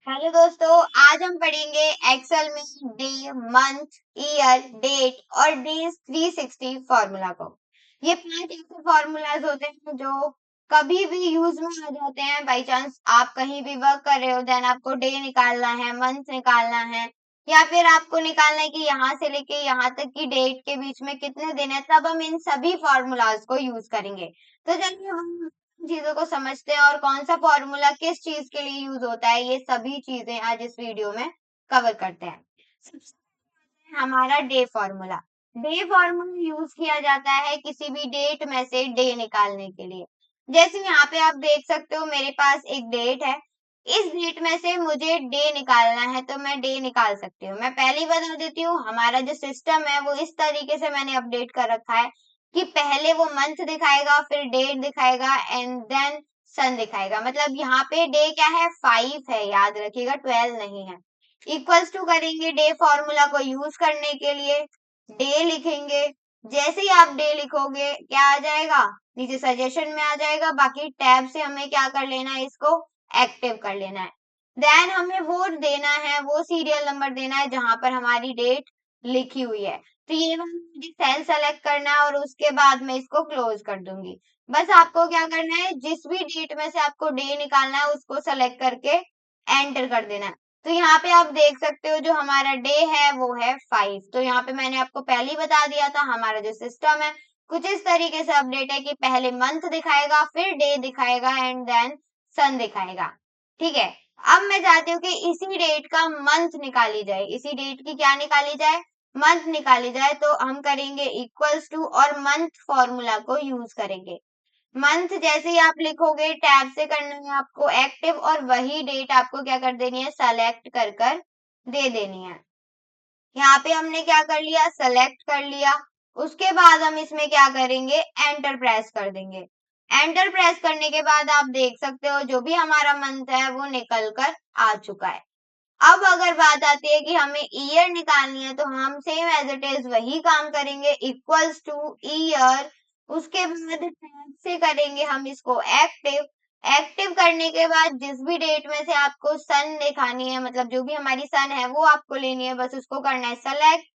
Hello दोस्तों, आज हम पढ़ेंगे एक्सेल में डे, मंथ, ईयर, डेट और डेज 360 फॉर्मूला को। ये 5 ऐसे फॉर्मूलाज होते हैं जो कभी भी यूज में आ जाते हैं। बाई चांस आप कहीं भी वर्क कर रहे हो, देन आपको डे निकालना है, मंथ निकालना है, या फिर आपको निकालना है कि यहाँ से लेके यहाँ तक की डेट के बीच में कितने दिन है, तब हम इन सभी फॉर्मूलाज को यूज करेंगे। तो चलिए हम चीजों को समझते हैं और कौन सा फॉर्मूला किस चीज के लिए यूज होता है, ये सभी चीजें आज इस वीडियो में कवर करते हैं। सबसे पहले हमारा day formula. Day formula use किया जाता है किसी भी डेट में से डे निकालने के लिए। जैसे यहाँ पे आप देख सकते हो, मेरे पास एक डेट है, इस डेट में से मुझे डे निकालना है, तो मैं डे निकाल सकती हूँ। मैं पहले ही बता देती हूँ, हमारा जो सिस्टम है वो इस तरीके से मैंने अपडेट कर रखा है कि पहले वो मंथ दिखाएगा, फिर डेट दिखाएगा एंड देन सन दिखाएगा। मतलब यहाँ पे डे क्या है, 5 है, याद रखिएगा 12 नहीं है। इक्वल्स टू करेंगे डे फॉर्मूला को यूज करने के लिए, डे लिखेंगे। जैसे ही आप डे लिखोगे क्या आ जाएगा, नीचे सजेशन में आ जाएगा। बाकी टैब से हमें क्या कर लेना है, इसको एक्टिव कर लेना है। देन हमें वो देना है, वो सीरियल नंबर देना है जहां पर हमारी डेट लिखी हुई है। तो ये मुझे सेल सेलेक्ट करना है और उसके बाद मैं इसको क्लोज कर दूंगी। बस आपको क्या करना है, जिस भी डेट में से आपको डे निकालना है उसको सेलेक्ट करके एंटर कर देना है। तो यहाँ पे आप देख सकते हो जो हमारा डे है वो है 5। तो यहाँ पे मैंने आपको पहले ही बता दिया था, हमारा जो सिस्टम है कुछ इस तरीके से अपडेट है कि पहले मंथ दिखाएगा, फिर डे दिखाएगा एंड देन सन दिखाएगा। ठीक है। अब मैं चाहती हूँ कि इसी डेट का मंथ निकाली जाए, इसी डेट की क्या निकाली जाए, मंथ निकाली जाए। तो हम करेंगे इक्वल्स टू और मंथ फॉर्मूला को यूज करेंगे। मंथ जैसे ही आप लिखोगे, टैब से करना है आपको एक्टिव और वही डेट आपको क्या कर देनी है, सेलेक्ट कर दे देनी है। यहाँ पे हमने क्या कर लिया, सेलेक्ट कर लिया। उसके बाद हम इसमें क्या करेंगे, एंटर प्रेस कर देंगे। एंटर प्रेस करने के बाद आप देख सकते हो जो भी हमारा मंथ है वो निकल कर आ चुका है। अब अगर बात आती है कि हमें ईयर निकालनी है, तो हम सेम एज इट इज वही काम करेंगे, इक्वल्स टू ईयर। उसके बाद टैब से करेंगे हम इसको एक्टिव। एक्टिव करने के बाद जिस भी डेट में से आपको सन दिखानी है, मतलब जो भी हमारी सन है वो आपको लेनी है, बस उसको करना है सेलेक्ट।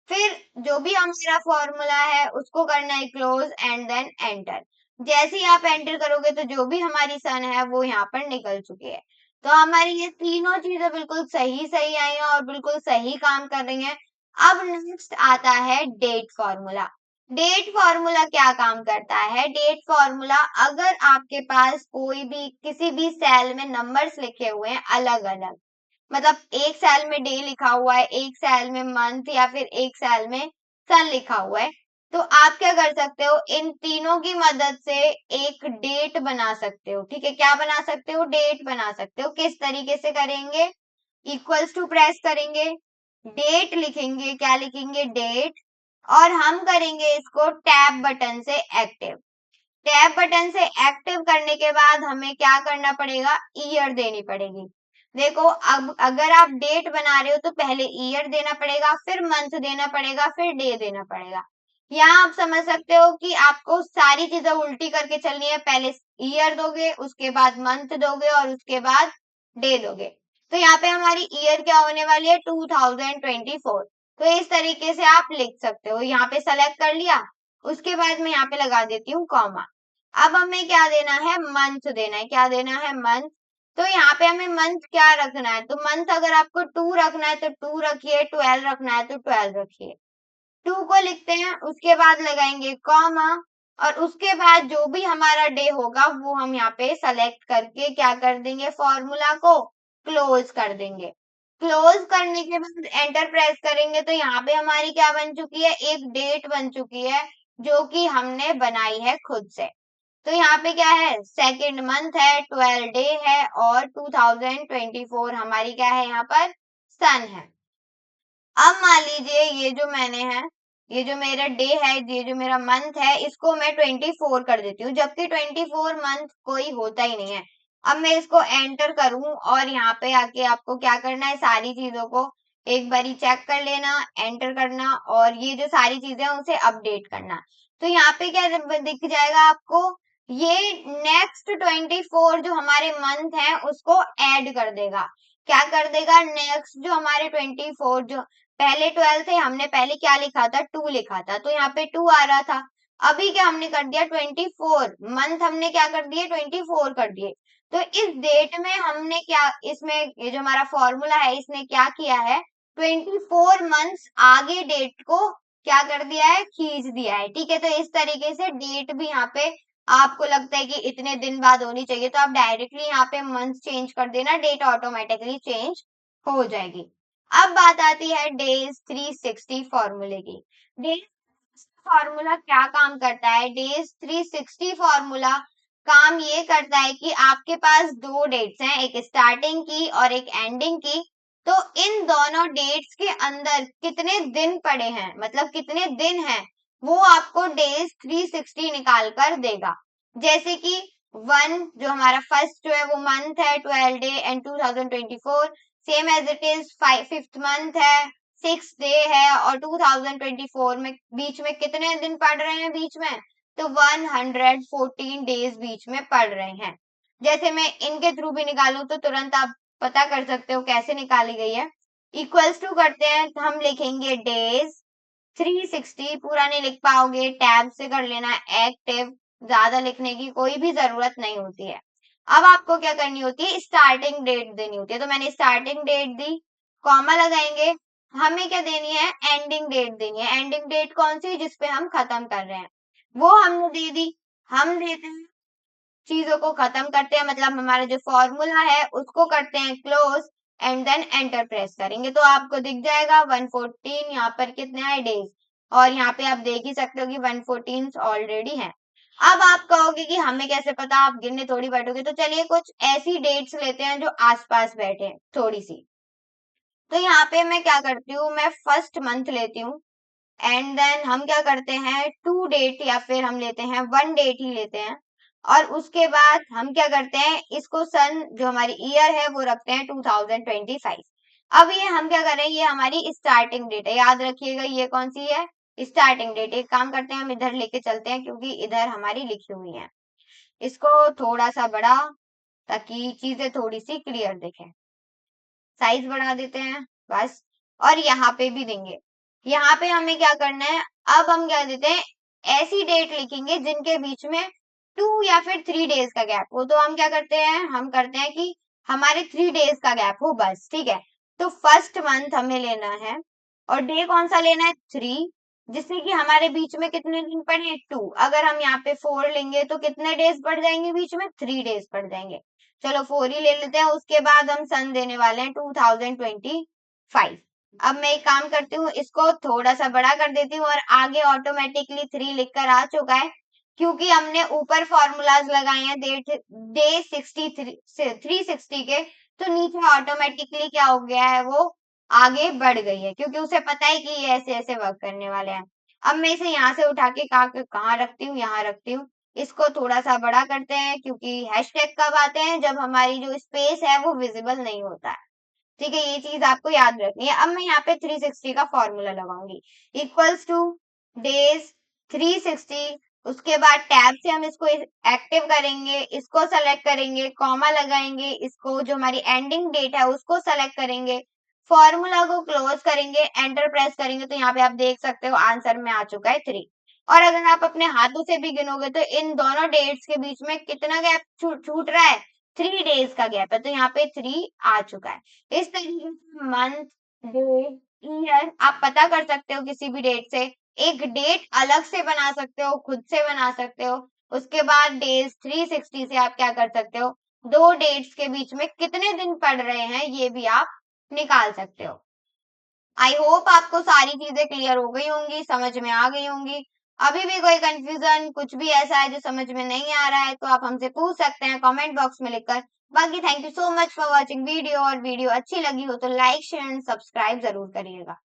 फिर जो भी हमारा फॉर्मूला है उसको करना है क्लोज एंड देन एंटर। जैसे ही आप एंटर करोगे तो जो भी हमारी सन है वो यहाँ पर निकल चुकी है। तो हमारी ये तीनों चीजें बिल्कुल सही सही आई हैं और बिल्कुल सही काम कर रही हैं। अब नेक्स्ट आता है डेट फॉर्मूला। डेट फॉर्मूला क्या काम करता है, डेट फॉर्मूला अगर आपके पास कोई भी किसी भी सेल में नंबर्स लिखे हुए हैं अलग अलग, मतलब एक सेल में डे लिखा हुआ है, एक सेल में मंथ, या फिर एक सेल में सन लिखा हुआ है, तो आप क्या कर सकते हो, इन तीनों की मदद से एक डेट बना सकते हो। ठीक है, क्या बना सकते हो, डेट बना सकते हो। किस तरीके से करेंगे, इक्वल्स टू प्रेस करेंगे, डेट लिखेंगे, क्या लिखेंगे, डेट। और हम करेंगे इसको टैब बटन से एक्टिव। टैब बटन से एक्टिव करने के बाद हमें क्या करना पड़ेगा, ईयर देनी पड़ेगी। देखो, अब अगर आप डेट बना रहे हो तो पहले ईयर देना पड़ेगा, फिर मंथ देना पड़ेगा, फिर डे देना पड़ेगा। यहाँ आप समझ सकते हो कि आपको सारी चीजें उल्टी करके चलनी है, पहले ईयर दोगे, उसके बाद मंथ दोगे और उसके बाद डे दोगे। तो यहाँ पे हमारी ईयर क्या होने वाली है, 2024। तो इस तरीके से आप लिख सकते हो। यहाँ पे सेलेक्ट कर लिया, उसके बाद मैं यहाँ पे लगा देती हूँ कॉमा। अब हमें क्या देना है, मंथ देना है। क्या देना है, मंथ। तो यहाँ पे हमें मंथ क्या रखना है, तो मंथ अगर आपको 2 रखना है तो 2 रखिए, 12 रखना है तो 12 रखिए। 2 को लिखते हैं, उसके बाद लगाएंगे कॉमा, और उसके बाद जो भी हमारा डे होगा वो हम यहाँ पे सेलेक्ट करके क्या कर देंगे, फॉर्मूला को क्लोज कर देंगे। क्लोज करने के बाद एंटर प्रेस करेंगे तो यहाँ पे हमारी क्या बन चुकी है, एक डेट बन चुकी है जो कि हमने बनाई है खुद से। तो यहाँ पे क्या है, सेकेंड मंथ है, 12 डे है और 2024 हमारी क्या है, यहाँ पर सन है। अब मान लीजिए ये जो मैंने है, ये जो मेरा डे है, ये जो मेरा मंथ है, इसको मैं 24 कर देती हूँ, जबकि 24 मंथ कोई होता ही नहीं है। अब मैं इसको एंटर करूं और यहाँ पे आके आपको क्या करना है, सारी चीजों को एक बारी चेक कर लेना, एंटर करना और ये जो सारी चीजें हैं उसे अपडेट करना। तो यहाँ पे क्या दिख जाएगा आपको, ये नेक्स्ट 24 जो हमारे मंथ है उसको ऐड कर देगा। क्या कर देगा, नेक्स्ट जो हमारे 24, जो पहले 12 थे, हमने पहले क्या लिखा था, 2 लिखा था, तो यहाँ पे 2 आ रहा था। अभी क्या हमने कर दिया, 24 मंथ हमने क्या कर दिए, 24 कर दिए। तो इस डेट में हमने क्या, इसमें ये जो हमारा फॉर्मूला है इसने क्या किया है, 24 मंथ्स आगे डेट को क्या कर दिया है, खींच दिया है। ठीक है, तो इस तरीके से डेट भी यहाँ पे आपको लगता है कि इतने दिन बाद होनी चाहिए, तो आप डायरेक्टली यहाँ पे मंथ चेंज कर देना, डेट ऑटोमेटिकली चेंज हो जाएगी। अब बात आती है डेज 360 फॉर्मूले की। डेज फॉर्मूला क्या काम करता है, डेज 360 फॉर्मूला काम ये करता है कि आपके पास दो डेट्स हैं, एक स्टार्टिंग की और एक एंडिंग की। तो इन दोनों डेट्स के अंदर कितने दिन पड़े हैं, मतलब कितने दिन हैं, वो आपको डेज 360 निकाल कर देगा। जैसे कि वन जो हमारा फर्स्ट जो है वो मंथ है 12 day and 2024, same as it is fifth month है 6 डे है, और 2024 में बीच में कितने दिन पड़ रहे हैं बीच में, तो 114 डेज बीच में पड़ रहे हैं। जैसे मैं इनके थ्रू भी निकालूं तो तुरंत आप पता कर सकते हो कैसे निकाली गई है। इक्वल्स टू करते हैं तो हम लिखेंगे डेज 360, पूरा नहीं लिख पाओगे, टैब से कर लेना, एक्टिव, ज्यादा लिखने की कोई भी जरूरत नहीं होती है। अब आपको क्या करनी होती है, स्टार्टिंग डेट देनी होती है, तो मैंने स्टार्टिंग डेट दी, कॉमा लगाएंगे। हमें क्या देनी है, एंडिंग डेट देनी है। एंडिंग डेट कौन सी, जिसपे हम खत्म कर रहे हैं, वो हमने दे दी। हम देते हैं, चीजों को खत्म करते हैं, मतलब हमारा जो फॉर्मूला है उसको करते हैं close, and then enter press करेंगे तो आपको दिख जाएगा 114, यहाँ पर कितने हैं डेज, और यहाँ पे आप देख ही सकते हो कि 114 ऑलरेडी है। अब आप कहोगे कि हमें कैसे पता, आप गिनने थोड़ी बैठोगे, तो चलिए कुछ ऐसी डेट्स लेते हैं जो आसपास बैठे हैं थोड़ी सी। तो यहाँ पे मैं क्या करती हूँ, मैं फर्स्ट मंथ लेती हूँ, एंड देन हम क्या करते हैं, 2 डेट या फिर हम लेते हैं 1 डेट ही लेते हैं, और उसके बाद हम क्या करते हैं, इसको सन जो हमारी ईयर है वो रखते हैं 2025। अब ये हम क्या करें, ये हमारी स्टार्टिंग डेट है, याद रखिएगा ये कौन सी है, स्टार्टिंग डेट। एक काम करते हैं, हम इधर लेके चलते हैं क्योंकि इधर हमारी लिखी हुई है, इसको थोड़ा सा बड़ा, ताकि चीजें थोड़ी सी क्लियर दिखे, साइज बढ़ा देते हैं बस, और यहाँ पे भी देंगे। यहाँ पे हमें क्या करना है, अब हम क्या देते हैं, ऐसी डेट लिखेंगे जिनके बीच में 2 या फिर 3 डेज का गैप हो। तो हम क्या करते हैं, हम करते हैं कि हमारे 3 डेज का गैप हो बस, ठीक है। तो फर्स्ट मंथ हमें लेना है, और डे कौन सा लेना है, 3, जिससे कि हमारे बीच में कितने दिन पड़े, 2। अगर हम यहाँ पे 4 लेंगे तो कितने डेज पड़ जाएंगे बीच में, 3 डेज पड़ जाएंगे। चलो 4 ही ले लेते हैं, उसके बाद हम सन देने वाले हैं 2025। अब मैं एक काम करती हूँ, इसको थोड़ा सा बड़ा कर देती हूँ, और आगे ऑटोमेटिकली 3 लिखकर आ चुका है, क्योंकि हमने ऊपर फॉर्मूलाज लगाए हैं डे 360 के, तो नीचे ऑटोमेटिकली क्या हो गया है, वो आगे बढ़ गई है, क्योंकि उसे पता है कि ये ऐसे ऐसे वर्क करने वाले हैं। अब मैं इसे यहाँ से उठा के कहाँ रखती हूँ, यहाँ रखती हूँ। इसको थोड़ा सा बड़ा करते हैं, क्योंकि हैशटैग कब आते हैं, जब हमारी जो स्पेस है वो विजिबल नहीं होता है। ठीक है, ये चीज आपको याद रखनी है। अब मैं यहाँ पे 360 का फॉर्मूला लगाऊंगी, इक्वल्स टू डेज 360, उसके बाद टैब से हम इसको एक्टिव करेंगे, इसको सेलेक्ट करेंगे, कॉमा लगाएंगे, इसको जो हमारी एंडिंग डेट है उसको सेलेक्ट करेंगे, फॉर्मूला को क्लोज करेंगे, एंटर प्रेस करेंगे, तो यहाँ पे आप देख सकते हो आंसर में आ चुका है 3। और अगर आप अपने हाथों से भी गिनोगे तो इन दोनों डेट्स के बीच में कितना गैप छूट रहा है, 3 डेज का गैप है, तो यहाँ पे 3 आ चुका है। इस तरीके से मंथ, डे, ईयर आप पता कर सकते हो किसी भी डेट से। एक डेट अलग से बना सकते हो, खुद से बना सकते हो। उसके बाद डेज 360 से आप क्या कर सकते हो, दो डेट्स के बीच में कितने दिन पड़ रहे हैं ये भी आप निकाल सकते हो। आई होप आपको सारी चीजें क्लियर हो गई होंगी, समझ में आ गई होंगी। अभी भी कोई कंफ्यूजन कुछ भी ऐसा है जो समझ में नहीं आ रहा है तो आप हमसे पूछ सकते हैं कमेंट बॉक्स में लिखकर। बाकी thank you so much for watching video, और वीडियो अच्छी लगी हो तो लाइक शेयर एंड सब्सक्राइब जरूर करिएगा।